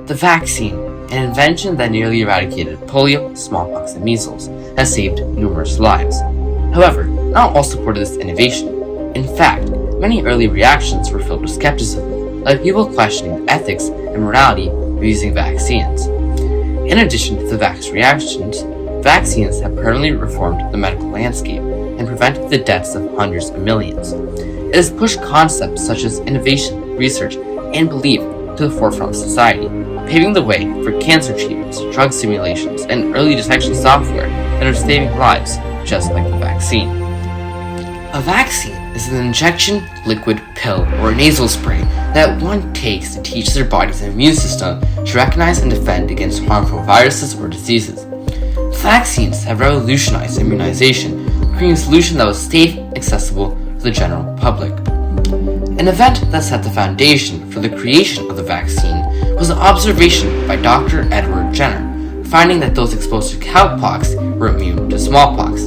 The vaccine, an invention that nearly eradicated polio, smallpox, and measles, has saved numerous lives. However, not all supported this innovation. In fact, many early reactions were filled with skepticism, like people questioning the ethics and morality of using vaccines. In addition to the vax reactions, vaccines have permanently reformed the medical landscape and prevented the deaths of hundreds of millions. It has pushed concepts such as innovation, research, and belief to the forefront of society, paving the way for cancer treatments, drug simulations, and early detection software that are saving lives, just like the vaccine. A vaccine is an injection, liquid, pill, or nasal spray that one takes to teach their body's immune system to recognize and defend against harmful viruses or diseases. Vaccines have revolutionized immunization, creating a solution that was safe and accessible to the general public. An event that set the foundation for the creation of the vaccine was an observation by Dr. Edward Jenner, finding that those exposed to cowpox were immune to smallpox.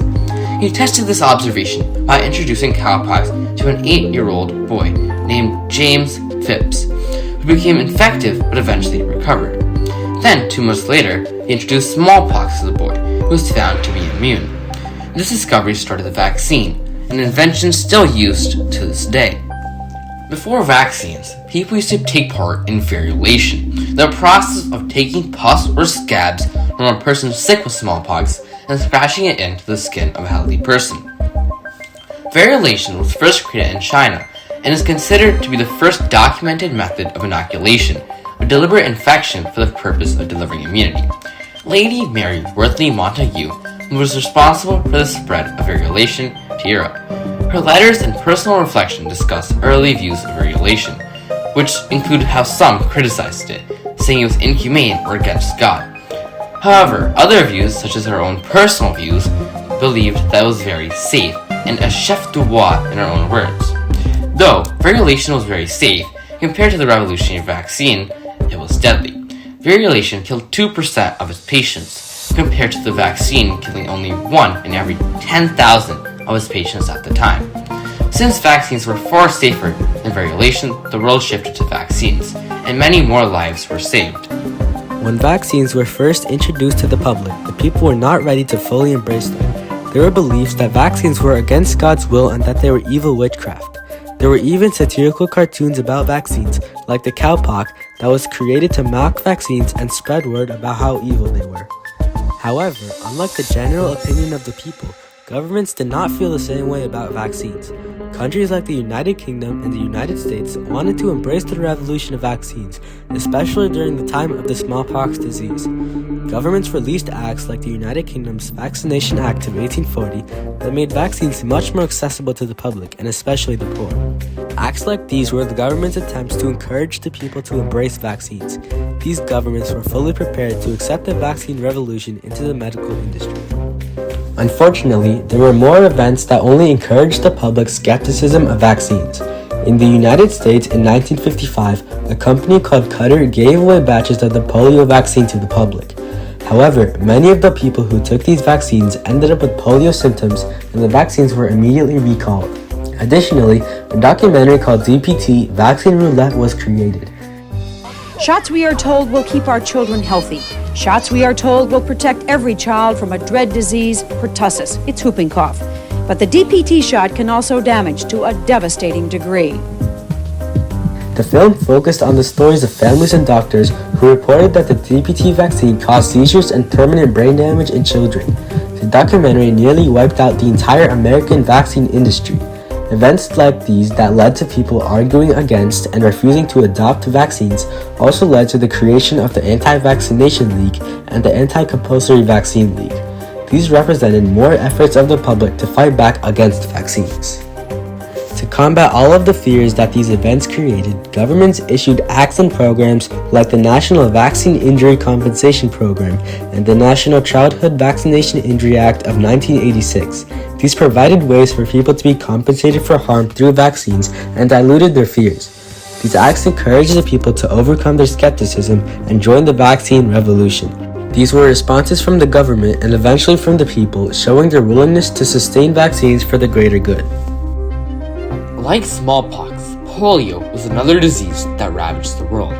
He tested this observation by introducing cowpox to an 8-year-old boy named James Phipps, who became infected but eventually recovered. Then, 2 months later, he introduced smallpox to the boy, who was found to be immune. This discovery started the vaccine, an invention still used to this day. Before vaccines, people used to take part in variolation, the process of taking pus or scabs from a person sick with smallpox and scratching it into the skin of a healthy person. Variolation was first created in China and is considered to be the first documented method of inoculation, a deliberate infection for the purpose of delivering immunity. Lady Mary Wortley Montagu was responsible for the spread of variolation to Europe. Her letters and personal reflection discuss early views of variolation, which included how some criticized it, saying it was inhumane or against God. However, other views, such as her own personal views, believed that it was very safe and a chef d'oeuvre in her own words. Though variolation was very safe, compared to the revolutionary vaccine, it was deadly. Variolation killed 2% of its patients, compared to the vaccine killing only 1 in every 10,000 of its patients at the time. Since vaccines were far safer than variolation, the world shifted to vaccines, and many more lives were saved. When vaccines were first introduced to the public, the people were not ready to fully embrace them. There were beliefs that vaccines were against God's will and that they were evil witchcraft. There were even satirical cartoons about vaccines, like the cowpox, that was created to mock vaccines and spread word about how evil they were. However, unlike the general opinion of the people, governments did not feel the same way about vaccines. Countries like the United Kingdom and the United States wanted to embrace the revolution of vaccines, especially during the time of the smallpox disease. Governments released acts like the United Kingdom's Vaccination Act of 1840 that made vaccines much more accessible to the public, and especially the poor. Acts like these were the government's attempts to encourage the people to embrace vaccines. These governments were fully prepared to accept the vaccine revolution into the medical industry. Unfortunately, there were more events that only encouraged the public's skepticism of vaccines. In the United States in 1955, a company called Cutter gave away batches of the polio vaccine to the public. However, many of the people who took these vaccines ended up with polio symptoms and the vaccines were immediately recalled. Additionally, a documentary called DPT Vaccine Roulette was created. Shots, we are told, will keep our children healthy. Shots, we are told, will protect every child from a dread disease, pertussis. It's whooping cough. But the DPT shot can also damage to a devastating degree. The film focused on the stories of families and doctors who reported that the DPT vaccine caused seizures and permanent brain damage in children. The documentary nearly wiped out the entire American vaccine industry. Events like these that led to people arguing against and refusing to adopt vaccines also led to the creation of the Anti-Vaccination League and the Anti-Compulsory Vaccine League. These represented more efforts of the public to fight back against vaccines. To combat all of the fears that these events created, governments issued acts and programs like the National Vaccine Injury Compensation Program and the National Childhood Vaccination Injury Act of 1986. These provided ways for people to be compensated for harm through vaccines and diluted their fears. These acts encouraged the people to overcome their skepticism and join the vaccine revolution. These were responses from the government and eventually from the people, showing their willingness to sustain vaccines for the greater good. Like smallpox, polio was another disease that ravaged the world.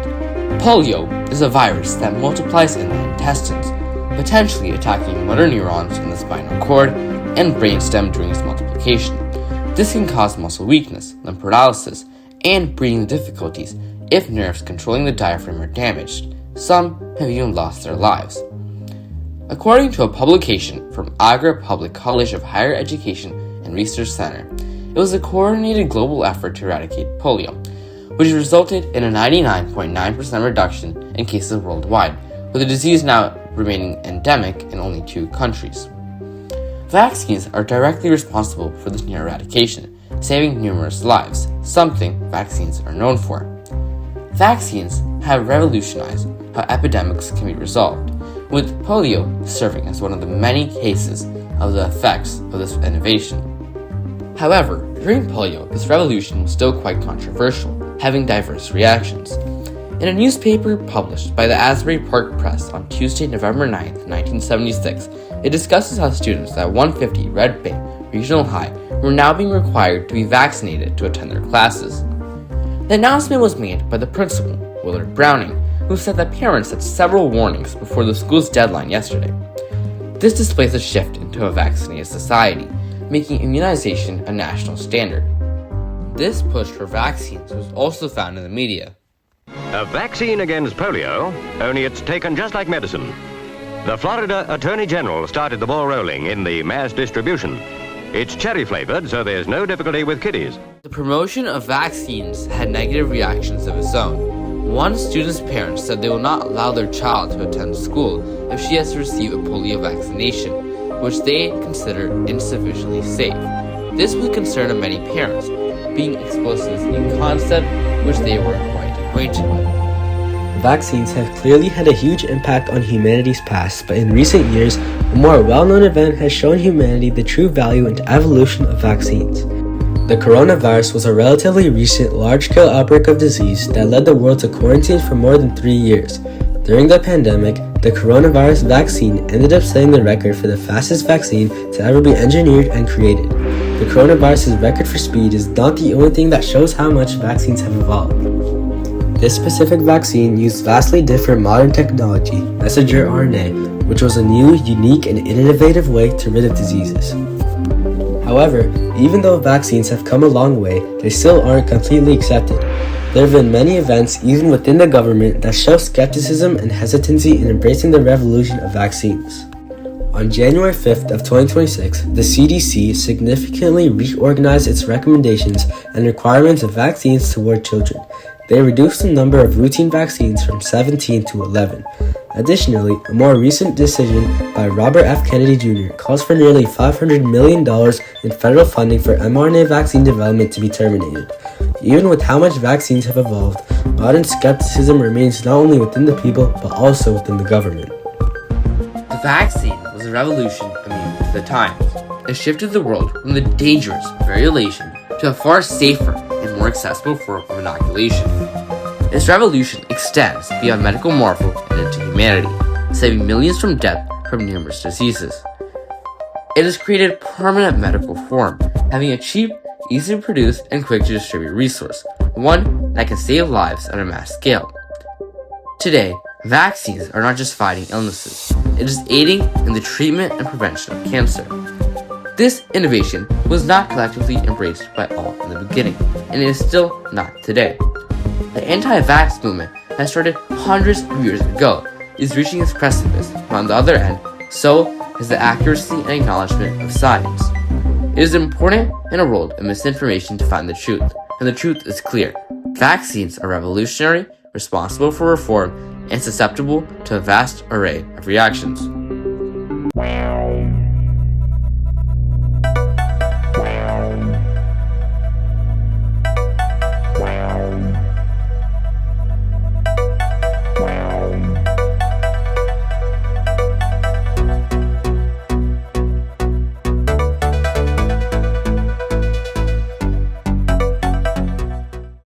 Polio is a virus that multiplies in the intestines, potentially attacking motor neurons in the spinal cord and brainstem during its multiplication. This can cause muscle weakness, limb paralysis, and breathing difficulties if nerves controlling the diaphragm are damaged. Some have even lost their lives. According to a publication from Agra Public College of Higher Education and Research Center, it was a coordinated global effort to eradicate polio, which resulted in a 99.9% reduction in cases worldwide, with the disease now remaining endemic in only 2 countries. Vaccines are directly responsible for this near eradication, saving numerous lives, something vaccines are known for. Vaccines have revolutionized how epidemics can be resolved, with polio serving as one of the many cases of the effects of this innovation. However, during polio, this revolution was still quite controversial, having diverse reactions. In a newspaper published by the Asbury Park Press on Tuesday, November 9, 1976, it discusses how students at 150 Red Bay Regional High were now being required to be vaccinated to attend their classes. The announcement was made by the principal, Willard Browning, who said that parents had several warnings before the school's deadline yesterday. This displays a shift into a vaccinated society, making immunization a national standard. This push for vaccines was also found in the media. A vaccine against polio, only it's taken just like medicine. The Florida Attorney General started the ball rolling in the mass distribution. It's cherry-flavored, so there's no difficulty with kiddies. The promotion of vaccines had negative reactions of its own. One student's parents said they will not allow their child to attend school if she has to receive a polio vaccination, which they consider insufficiently safe. This was a concern of many parents, being exposed to this new concept which they were quite acquainted with. Vaccines have clearly had a huge impact on humanity's past, but in recent years, a more well-known event has shown humanity the true value and evolution of vaccines. The coronavirus was a relatively recent large-scale outbreak of disease that led the world to quarantine for more than 3 years. During the pandemic, the coronavirus vaccine ended up setting the record for the fastest vaccine to ever be engineered and created. The coronavirus's record for speed is not the only thing that shows how much vaccines have evolved. This specific vaccine used vastly different modern technology, messenger RNA, which was a new, unique, and innovative way to rid of diseases. However, even though vaccines have come a long way, they still aren't completely accepted. There have been many events, even within the government, that show skepticism and hesitancy in embracing the revolution of vaccines. On January 5th of 2026, the CDC significantly reorganized its recommendations and requirements of vaccines toward children. They reduced the number of routine vaccines from 17 to 11. Additionally, a more recent decision by Robert F. Kennedy Jr. calls for nearly $500 million in federal funding for mRNA vaccine development to be terminated. Even with how much vaccines have evolved, modern skepticism remains not only within the people, but also within the government. The vaccine was a revolution immune to the times. It shifted the world from the dangerous variolation to a far safer and more accessible form of inoculation. This revolution extends beyond medical marvel and into humanity, saving millions from death from numerous diseases. It has created permanent medical form, having a cheap, easy to produce, and quick to distribute resource, one that can save lives on a mass scale. Today, vaccines are not just fighting illnesses, it is aiding in the treatment and prevention of cancer. This innovation was not collectively embraced by all in the beginning, and it is still not today. The anti-vax movement that started hundreds of years ago is reaching its precipice, but on the other end, so is the accuracy and acknowledgement of science. It is important in a world of misinformation to find the truth, and the truth is clear. Vaccines are revolutionary, responsible for reform, and susceptible to a vast array of reactions.